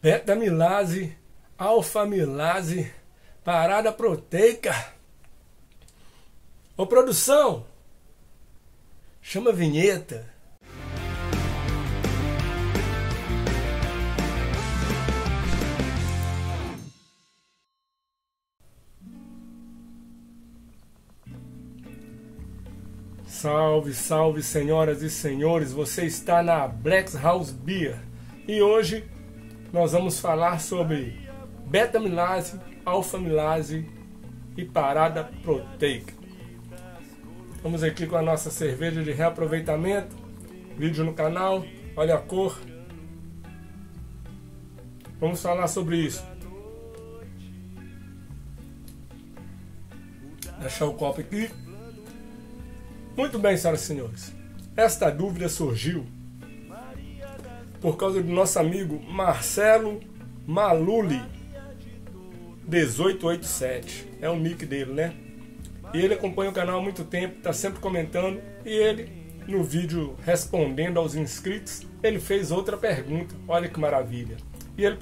Beta-amilase, alfa-amilase, parada proteica. Ô produção, chama a vinheta. Salve, salve, senhoras e senhores, você está na Black House Beer e hoje nós vamos falar sobre beta-amilase, alfa-amilase e parada proteica. Estamos aqui com a nossa cerveja de reaproveitamento, vídeo no canal, olha a cor. Vamos falar sobre isso. Deixar o copo aqui. Muito bem, senhoras e senhores. Esta dúvida surgiu por causa do nosso amigo Marcelo Maluli 1887. É o nick dele, né? E ele acompanha o canal há muito tempo, está sempre comentando. E ele, no vídeo respondendo aos inscritos, ele fez outra pergunta. Olha que maravilha. E ele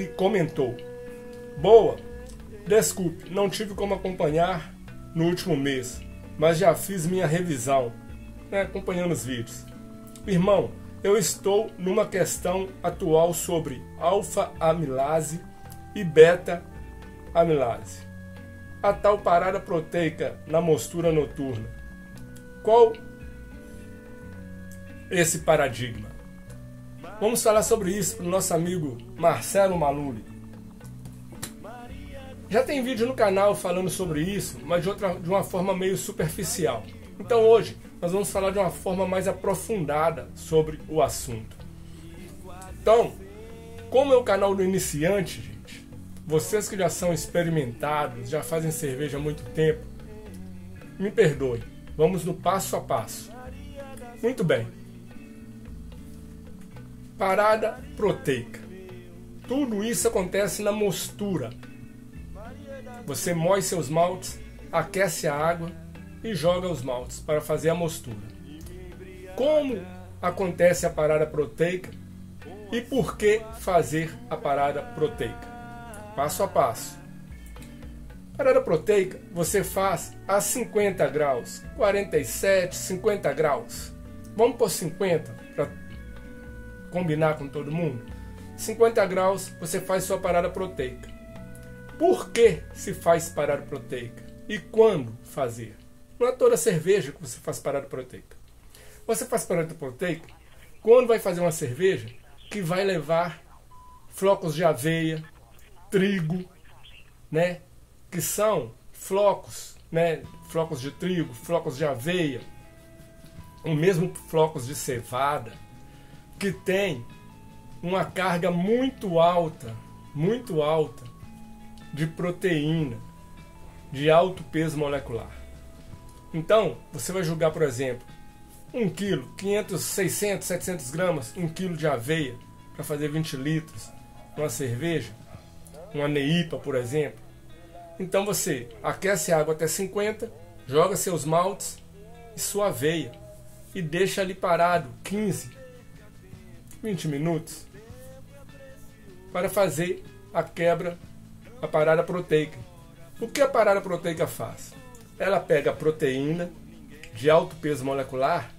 comentou: boa, desculpe, não tive como acompanhar no último mês, mas já fiz minha revisão, né, acompanhando os vídeos. Irmão, eu estou numa questão atual sobre alfa-amilase e beta-amilase. A tal parada proteica na mostura noturna. Qual esse paradigma? Vamos falar sobre isso para o nosso amigo Marcelo Maluli. Já tem vídeo no canal falando sobre isso, mas de uma forma meio superficial. Então hoje nós vamos falar de uma forma mais aprofundada sobre o assunto. Então, como é o canal do iniciante, gente, vocês que já são experimentados, já fazem cerveja há muito tempo, me perdoem, vamos no passo a passo. Muito bem. Parada proteica. Tudo isso acontece na mostura. Você moe seus maltes, aquece a água e joga os maltes para fazer a mostura. Como acontece a parada proteica e por que fazer a parada proteica? Passo a passo. Parada proteica você faz a 50 graus, 47, 50 graus. Vamos por 50 para combinar com todo mundo? 50 graus você faz sua parada proteica. Por que se faz parada proteica? E quando fazer? Não é toda cerveja que você faz parada proteica. Você faz parada proteica quando vai fazer uma cerveja que vai levar flocos de aveia, trigo, né? Que são flocos, né? Flocos de trigo, flocos de aveia, ou mesmo flocos de cevada, que tem uma carga muito alta de proteína, de alto peso molecular. Então, você vai jogar, por exemplo, 1 kg, 500, 600, 700 gramas, 1 kg de aveia para fazer 20 litros, uma cerveja, uma neipa, por exemplo. Então você aquece a água até 50, joga seus maltes e sua aveia e deixa ali parado 15, 20 minutos para fazer a quebra, a parada proteica. O que a parada proteica faz? Ela pega a proteína de alto peso molecular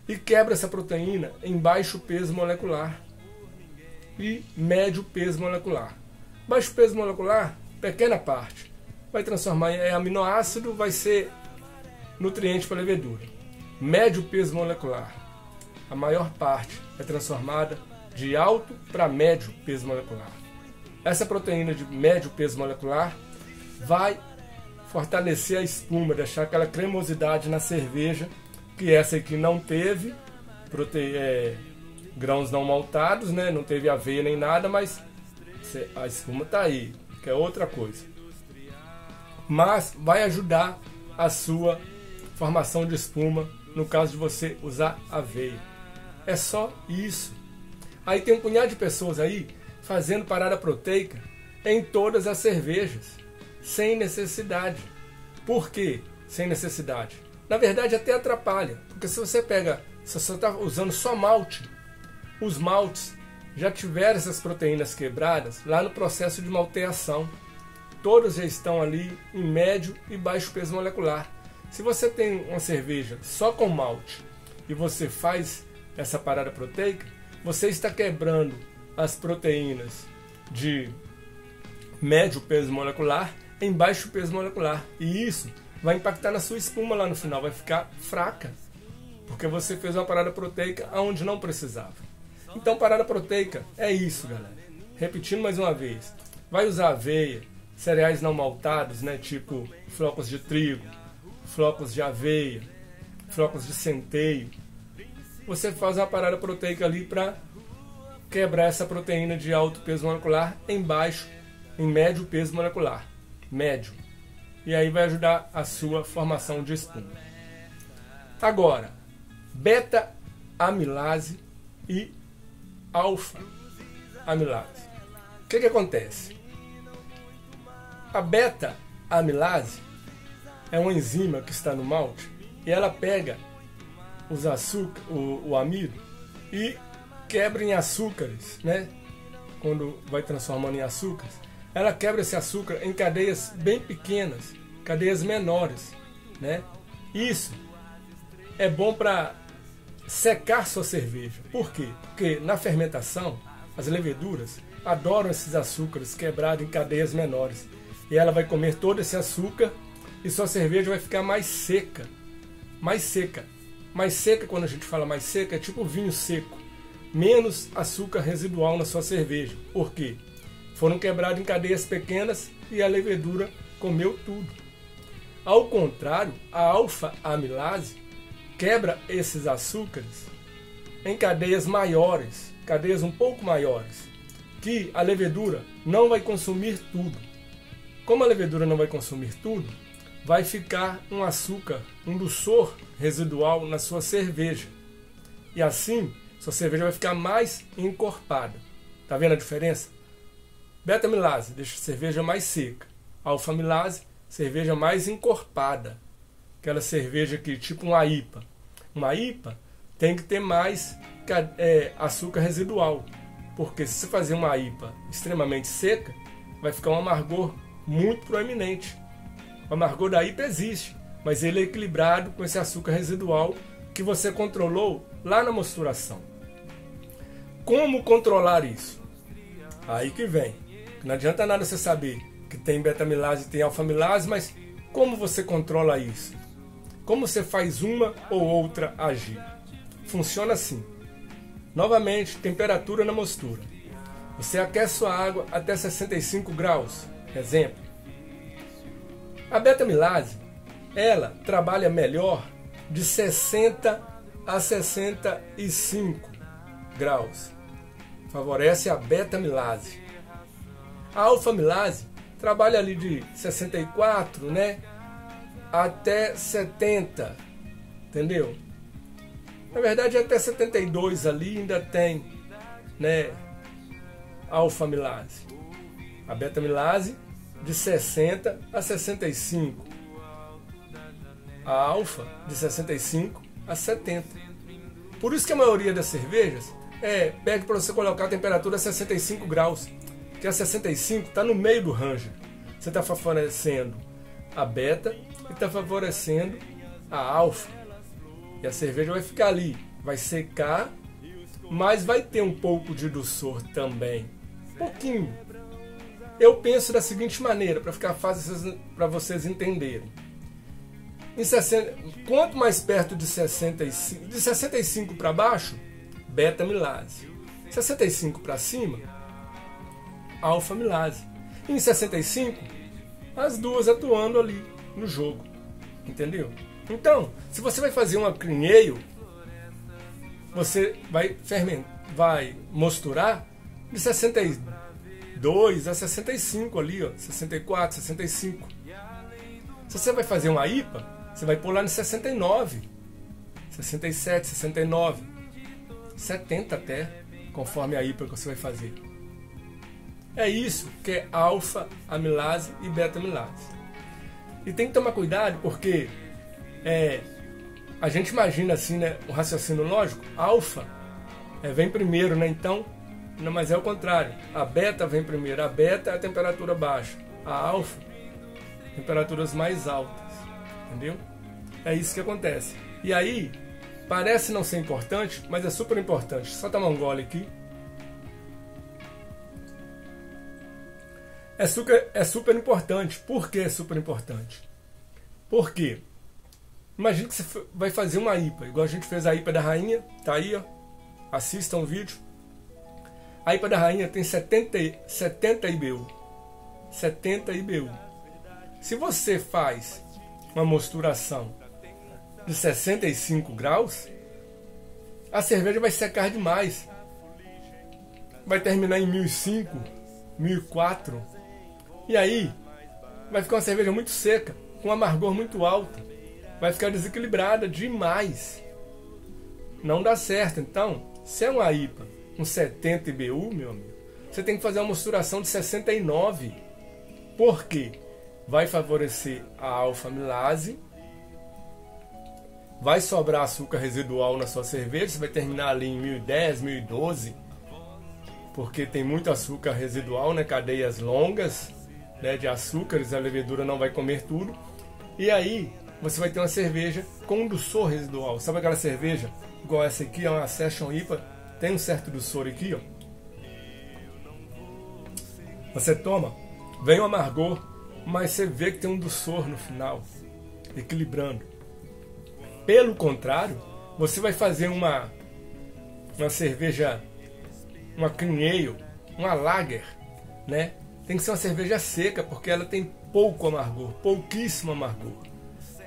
e quebra essa proteína em baixo peso molecular e médio peso molecular. Baixo peso molecular, pequena parte, vai transformar em aminoácido, vai ser nutriente para a levedura. Médio peso molecular, a maior parte é transformada de alto para médio peso molecular. Essa proteína de médio peso molecular vai fortalecer a espuma, deixar aquela cremosidade na cerveja, que essa aqui não teve grãos não maltados, né? Não teve aveia nem nada, mas a espuma está aí, que é outra coisa. Mas vai ajudar a sua formação de espuma no caso de você usar aveia. É só isso. Aí tem um punhado de pessoas aí fazendo parada proteica em todas as cervejas, sem necessidade. Por quê? Sem necessidade. Na verdade até atrapalha, porque se você está usando só malte, os maltes já tiveram essas proteínas quebradas lá no processo de malteação. Todas já estão ali em médio e baixo peso molecular. Se você tem uma cerveja só com malte e você faz essa parada proteica, você está quebrando as proteínas de médio peso molecular em baixo peso molecular. E isso vai impactar na sua espuma lá no final, vai ficar fraca, porque você fez uma parada proteica onde não precisava. Então, parada proteica é isso, galera. Repetindo mais uma vez, vai usar aveia, cereais não maltados, né, tipo flocos de trigo, flocos de aveia, flocos de centeio. Você faz uma parada proteica ali para quebrar essa proteína de alto peso molecular em médio peso molecular, médio. E aí vai ajudar a sua formação de espuma. Agora, beta-amilase e alfa-amilase. O que acontece? A beta-amilase é uma enzima que está no malte e ela pega os açúcares, o amido, e quebra em açúcares, né? Quando vai transformando em açúcares, ela quebra esse açúcar em cadeias bem pequenas, cadeias menores, né? Isso é bom para secar sua cerveja. Por quê? Porque na fermentação, as leveduras adoram esses açúcares quebrados em cadeias menores. E ela vai comer todo esse açúcar e sua cerveja vai ficar mais seca. Mais seca. Mais seca, quando a gente fala mais seca, é tipo vinho seco. Menos açúcar residual na sua cerveja. Por quê? Foram quebrados em cadeias pequenas e a levedura comeu tudo. Ao contrário, a alfa-amilase quebra esses açúcares em cadeias maiores, cadeias um pouco maiores, que a levedura não vai consumir tudo. Como a levedura não vai consumir tudo, vai ficar um açúcar, um dulçor residual na sua cerveja. E assim, sua cerveja vai ficar mais encorpada. Tá vendo a diferença? Beta-amilase deixa a cerveja mais seca. Alfa-amilase, cerveja mais encorpada. Aquela cerveja que tipo uma IPA. Uma IPA tem que ter mais açúcar residual. Porque se você fazer uma IPA extremamente seca, vai ficar um amargor muito proeminente. O amargor da IPA existe, mas ele é equilibrado com esse açúcar residual que você controlou lá na mosturação. Como controlar isso? Aí que vem. Não adianta nada você saber que tem beta-amilase e tem alfa-amilase, mas como você controla isso? Como você faz uma ou outra agir? Funciona assim. Novamente, temperatura na mostura. Você aquece sua água até 65 graus. Exemplo. A beta-amilase, ela trabalha melhor de 60 a 65 graus. Favorece a beta-amilase. A alfa-amilase trabalha ali de 64, né, até 70, entendeu? Na verdade, até 72 ali ainda tem, né, alfa-amilase. A beta-amilase de 60 a 65. A alfa de 65 a 70. Por isso que a maioria das cervejas pede para você colocar a temperatura a 65 graus. Que a 65 está no meio do range. Você está favorecendo a beta e está favorecendo a alfa. E a cerveja vai ficar ali, vai secar, mas vai ter um pouco de dulçor também. Pouquinho. Eu penso da seguinte maneira, para ficar fácil para vocês entenderem. Quanto mais perto de 65 para baixo, beta-amilase. 65 para cima, alfa-amilase. Em 65, as duas atuando ali no jogo. Entendeu? Então, se você vai fazer uma clean ale, você vai mosturar de 62 a 65 ali, ó, 64, 65. Se você vai fazer uma IPA, você vai pôr lá no 69, 67, 69, 70 até, conforme a IPA que você vai fazer. É isso que é alfa-amilase e beta-amilase. E tem que tomar cuidado porque a gente imagina assim, né, o raciocínio lógico, alfa vem primeiro, né? Então Não, mas é o contrário. A beta vem primeiro. A beta é a temperatura baixa. A alfa, temperaturas mais altas. Entendeu? É isso que acontece. E aí, parece não ser importante, mas é super importante. Só tomar um gole aqui. É super importante. Por que é super importante? Por quê? Imagina que você vai fazer uma IPA, igual a gente fez a IPA da rainha. Tá aí, ó. Assistam o vídeo. A IPA da rainha tem 70 IBU. 70 IBU. Se você faz uma mosturação de 65 graus, a cerveja vai secar demais. Vai terminar em 1005, 1004. E aí, vai ficar uma cerveja muito seca, com um amargor muito alto. Vai ficar desequilibrada demais. Não dá certo. Então, se é uma IPA com 70 IBU, meu amigo, você tem que fazer uma mosturação de 69. Por quê? Vai favorecer a alfa-amilase, vai sobrar açúcar residual na sua cerveja, você vai terminar ali em 1010, 1012, porque tem muito açúcar residual, né? Cadeias longas, né, de açúcares, a levedura não vai comer tudo. E aí você vai ter uma cerveja com um dulçor residual. Sabe aquela cerveja igual essa aqui, é uma Session IPA, tem um certo dulçor aqui, ó. Você toma, vem o amargor, mas você vê que tem um dulçor no final, equilibrando. Pelo contrário, você vai fazer uma cerveja, uma cream ale, uma lager, né? Tem que ser uma cerveja seca, porque ela tem pouco amargor, pouquíssimo amargor.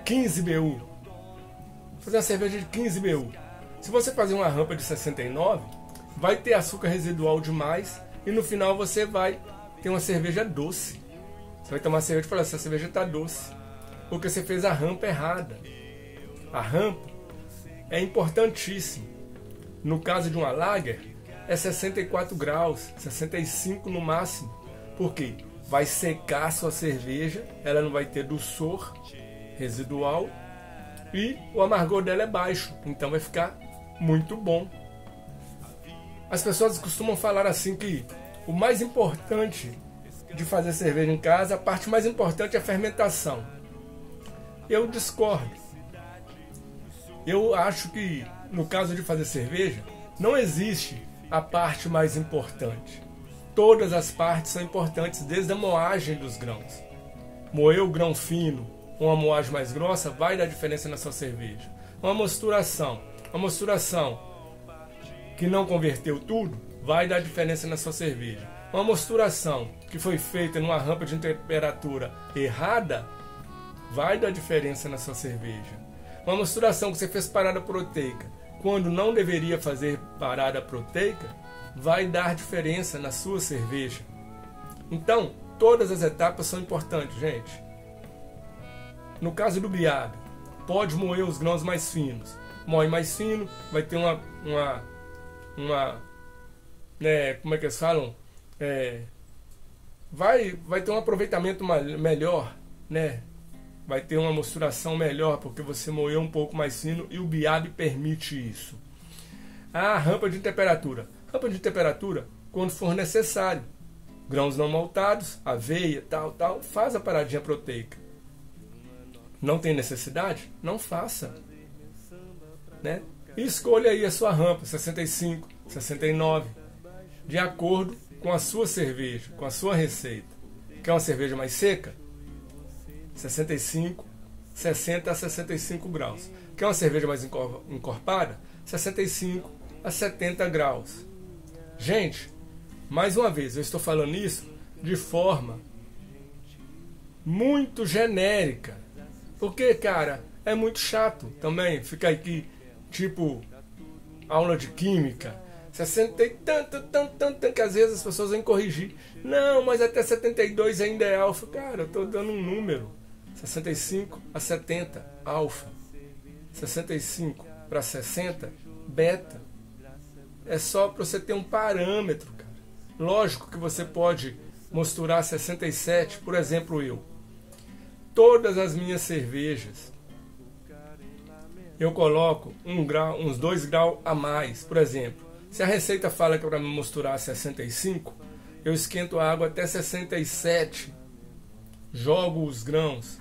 15 BU. Vou fazer uma cerveja de 15 BU. Se você fazer uma rampa de 69, vai ter açúcar residual demais e no final você vai ter uma cerveja doce. Você vai tomar cerveja e falar, essa cerveja está doce, porque você fez a rampa errada. A rampa é importantíssima. No caso de uma lager, é 64 graus, 65 no máximo. Por quê? Vai secar a sua cerveja, ela não vai ter dulçor residual e o amargor dela é baixo, então vai ficar muito bom. As pessoas costumam falar assim que o mais importante de fazer cerveja em casa, a parte mais importante é a fermentação. Eu discordo. Eu acho que no caso de fazer cerveja, não existe a parte mais importante. Todas as partes são importantes, desde a moagem dos grãos. Moer o grão fino ou uma moagem mais grossa vai dar diferença na sua cerveja. Uma mosturação que não converteu tudo, vai dar diferença na sua cerveja. Uma mosturação que foi feita numa rampa de temperatura errada, vai dar diferença na sua cerveja. Uma mosturação que você fez parada proteica, quando não deveria fazer parada proteica, vai dar diferença na sua cerveja. Então, todas as etapas são importantes, gente. No caso do biabe, pode moer os grãos mais finos. Moe mais fino, vai ter né, como é que eles falam? Vai ter um aproveitamento melhor, né? Vai ter uma mosturação melhor, porque você moeu um pouco mais fino e o biabe permite isso. A rampa de temperatura. Rampa de temperatura, quando for necessário. Grãos não maltados, aveia, tal, faz a paradinha proteica. Não tem necessidade? Não faça. Né? E escolha aí a sua rampa, 65, 69, de acordo com a sua cerveja, com a sua receita. Quer uma cerveja mais seca? 65, 60 a 65 graus. Quer uma cerveja mais encorpada? 65 a 70 graus. Gente, mais uma vez, eu estou falando isso de forma muito genérica. Porque, cara, é muito chato também ficar aqui, tipo, aula de química. 60 e tanto, que às vezes as pessoas vêm corrigir. Não, mas até 72 ainda é alfa. Cara, eu estou dando um número. 65 a 70, alfa. 65 para 60, beta. É só para você ter um parâmetro, cara. Lógico que você pode misturar 67, por exemplo, eu. Todas as minhas cervejas, eu coloco 1 grau, uns 2 graus a mais. Por exemplo, Se a receita fala que é para misturar 65, eu esquento a água até 67, jogo os grãos.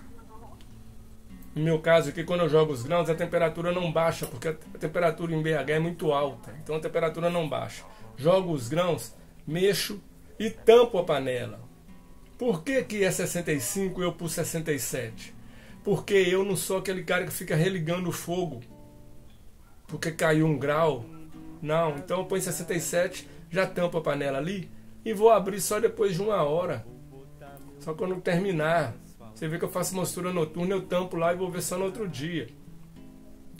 No meu caso aqui, quando eu jogo os grãos, a temperatura não baixa, porque a temperatura em BH é muito alta, então a temperatura não baixa. Jogo os grãos, mexo e tampo a panela. Por que é 65 e eu pus 67? Porque eu não sou aquele cara que fica religando o fogo porque caiu 1 grau. Não, então eu ponho 67, já tampo a panela ali e vou abrir só depois de 1 hora. Só quando terminar. Você vê que eu faço mostura noturna, eu tampo lá e vou ver só no outro dia.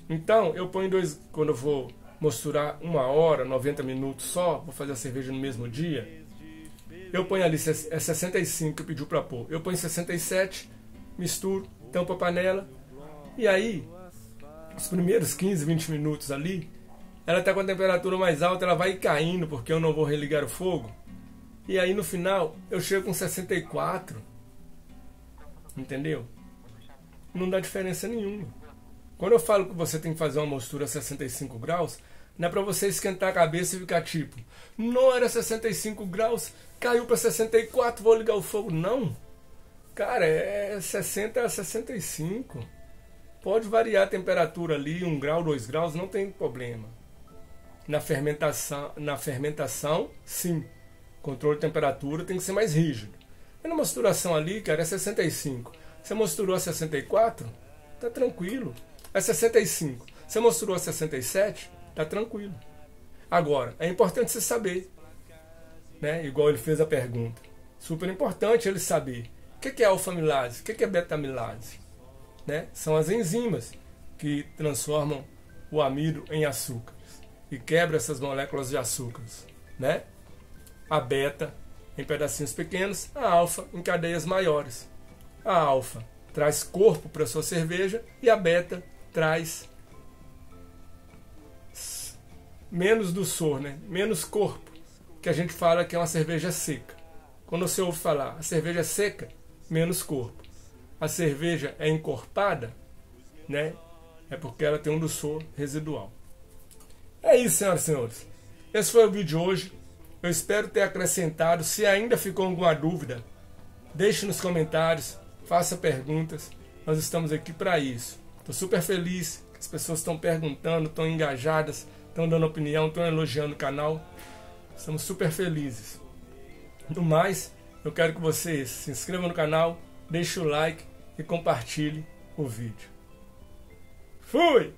Então, eu ponho quando eu vou mosturar 1 hora, 90 minutos só, vou fazer a cerveja no mesmo dia, eu ponho ali, é 65 que pediu para pôr. Eu ponho 67, misturo, tampo a panela, e aí, os primeiros 15, 20 minutos ali, ela está com a temperatura mais alta, ela vai caindo, porque eu não vou religar o fogo. E aí no final, eu chego com 64. Entendeu? Não dá diferença nenhuma. Quando eu falo que você tem que fazer uma mostura a 65 graus, não é para você esquentar a cabeça e ficar tipo, não era 65 graus, caiu para 64, vou ligar o fogo. Não. Cara, é 60 a 65. Pode variar a temperatura ali, 1 grau, 2 graus, não tem problema. Na fermentação, sim. Controle de temperatura tem que ser mais rígido. E na mosturação ali, cara, é 65. Você mosturou a 64, tá tranquilo. É 65. Você mosturou a 67, tá tranquilo. Agora, é importante você saber, né? Igual ele fez a pergunta. Super importante ele saber. O que é alfa-amilase? O que é beta-amilase? Né? São as enzimas que transformam o amido em açúcares e quebra essas moléculas de açúcares, né? A beta em pedacinhos pequenos, a alfa em cadeias maiores. A alfa traz corpo para sua cerveja e a beta traz menos doçor, né? Menos corpo, que a gente fala que é uma cerveja seca. Quando você ouve falar a cerveja é seca, menos corpo. A cerveja é encorpada, né? É porque ela tem um doçor residual. É isso, senhoras e senhores. Esse foi o vídeo de hoje. Eu espero ter acrescentado. Se ainda ficou alguma dúvida, deixe nos comentários, faça perguntas. Nós estamos aqui para isso. Estou super feliz que as pessoas estão perguntando, estão engajadas, estão dando opinião, estão elogiando o canal. Estamos super felizes. No mais, eu quero que vocês se inscrevam no canal, deixe o like e compartilhe o vídeo. Fui!